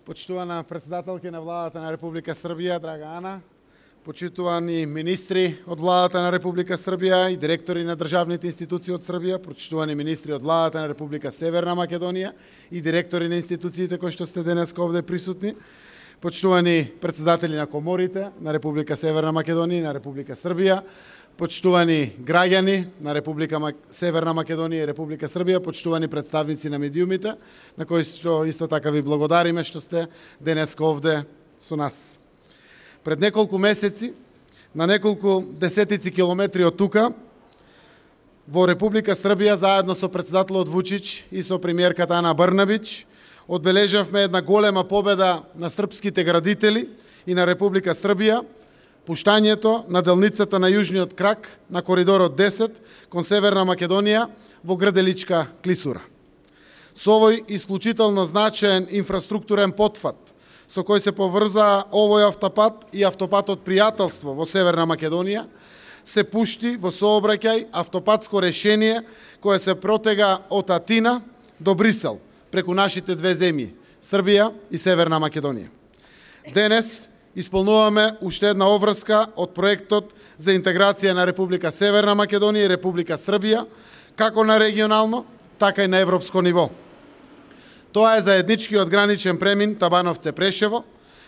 Почитувана председателка на владата на Република Србија, драга Ана, почитувани министри од владата на Република Србија и директори на државните институции од Србија, почитувани министри од владата на Република Северна Македонија и директори на институциите кои што сте денес овде присутни, почитувани председатели на коморите на Република Северна Македонија и на Република Србија, почитувани граѓани на Република Северна Македонија и Република Србија, почитувани представници на медиумите, на кои што исто така ви благодариме што сте денес овде со нас. Пред неколку месеци, на неколку десетици километри од тука, во Република Србија, заедно со председателот Вучич и со премиерката Ана Брнабич, одбележавме една голема победа на српските градители и на Република Србија, пуштањето на делницата на јужниот крак на коридорот 10 кон Северна Македонија во Грделичка клисура. Со овој исклучително значаен инфраструктурен потфат, со кој се поврзаа овој автопат и автопатот пријателство во Северна Македонија, се пушти во сообраќај автопатско решение кое се протега од Атина до Брисел, преку нашите две земји, Србија и Северна Македонија. Денес исполнуваме уште една обврска од проектот за интеграција на Република Северна Македонија и Република Србија, како на регионално, така и на европско ниво. Тоа е заедничкиот граничен премин Табановце-Прешево,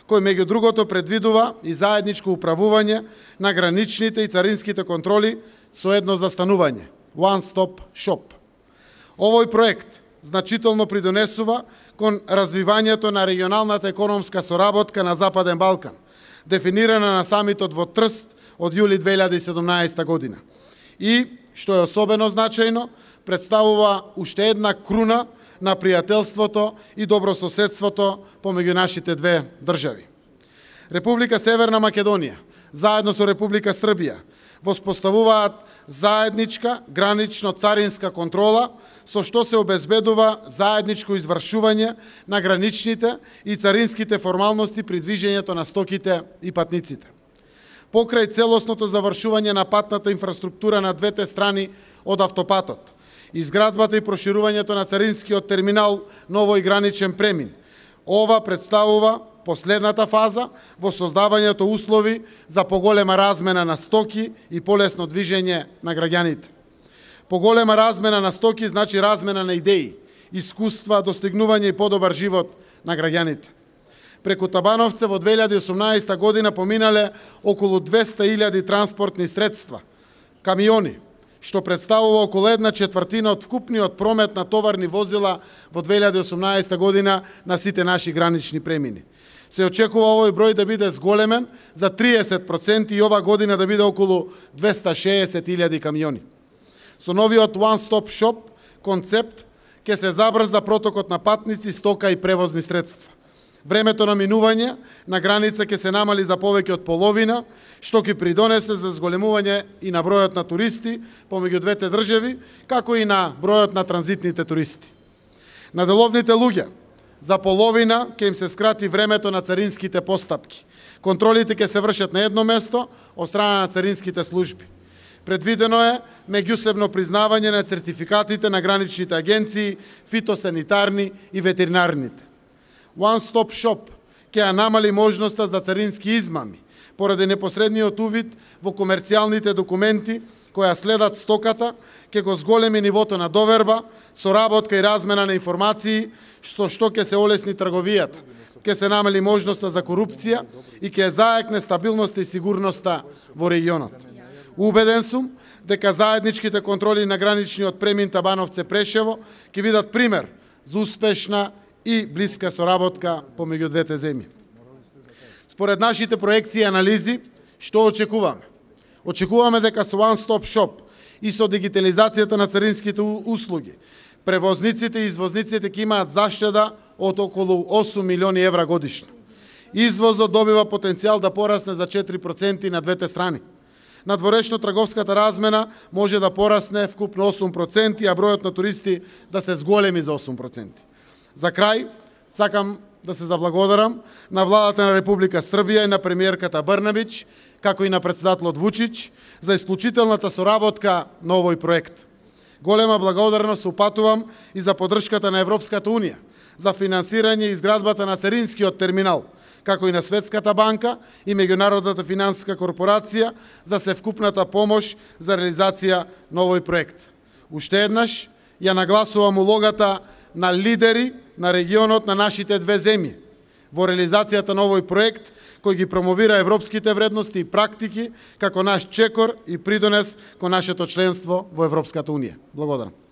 кој меѓу другото предвидува и заедничко управување на граничните и царинските контроли со едно застанување, One Stop Shop. Овој проект значително придонесува кон развивањето на регионалната економска соработка на Западен Балкан, дефинирана на самитот во Трст од јули 2017 година. И, што е особено значајно, представува уште една круна на пријателството и добрососедството помеѓу нашите две држави. Република Северна Македонија, заедно со Република Србија, воспоставуваат заедничка гранично-царинска контрола, со што се обезбедува заедничко извршување на граничните и царинските формалности при движењето на стоките и патниците. Покрај целосното завршување на патната инфраструктура на двете страни од автопатот, изградбата и проширувањето на царинскиот терминал Новој граничен премин, ова представува последната фаза во создавањето услови за поголема размена на стоки и полесно движење на граѓаните. Поголема размена на стоки значи размена на идеи, искуства, достигнување и подобар живот на граѓаните. Преку Табановце во 2018 година поминале околу 200.000 транспортни средства, камиони, што представува околу 1/4 од вкупниот промет на товарни возила во 2018 година на сите наши гранични премини. Се очекува овој број да биде зголемен за 30% и ова година да биде околу 260.000 камиони. Со новиот One Stop Shop концепт ќе се забрза протокот на патници, стока и превозни средства. Времето на минување на граница ќе се намали за повеќе од половина, што ќе придонесе за зголемување и на бројот на туристи помеѓу двете држави, како и на бројот на транзитните туристи. На деловните луѓе за половина ќе им се скрати времето на царинските постапки. Контролите ќе се вршат на едно место од страна на царинските служби. Предвидено е меѓусебно признавање на сертификатите на граничните агенции, фитосанитарни и ветеринарните. One Stop Shop ќе намали можноста за царински измами, поради непосредниот увид во комерцијалните документи која следат стоката, ќе го зголеми нивото на доверба, соработка и размена на информации, со што ќе се олесни трговијата, ќе се намали можноста за корупција и ќе заекне стабилноста и сигурноста во регионот. Убеден сум дека заедничките контроли на граничниот премин Табановце-Прешево ќе бидат пример за успешна и блиска соработка помеѓу двете земји. Според нашите проекции и анализи, што очекуваме? Очекуваме дека со One Stop Shop и со дигитализацијата на царинските услуги, превозниците и извозниците ќе имаат заштеда од околу 8 милиони евра годишно. Извозот добива потенцијал да порасне за 4% на двете страни. Надворешно трговската размена може да порасне вкупно 8%, а бројот на туристи да се зголеми за 8%. За крај, сакам да се заблагодарам на владата на Република Србија и на премиерката Брнабич, како и на председателот Вучич, за исклучителната соработка на овој проект. Голема благодарност упатувам и за поддршката на Европската Унија, за финансирање и изградбата на царинскиот терминал, како и на Светската банка и Меѓународната финансиска корпорација за севкупната помош за реализација на овој проект. Уште еднаш ја нагласувам улогата на лидери на регионот на нашите две земји во реализацијата на овој проект кој ги промовира европските вредности и практики како наш чекор и придонес кон нашето членство во Европската Унија. Благодарам.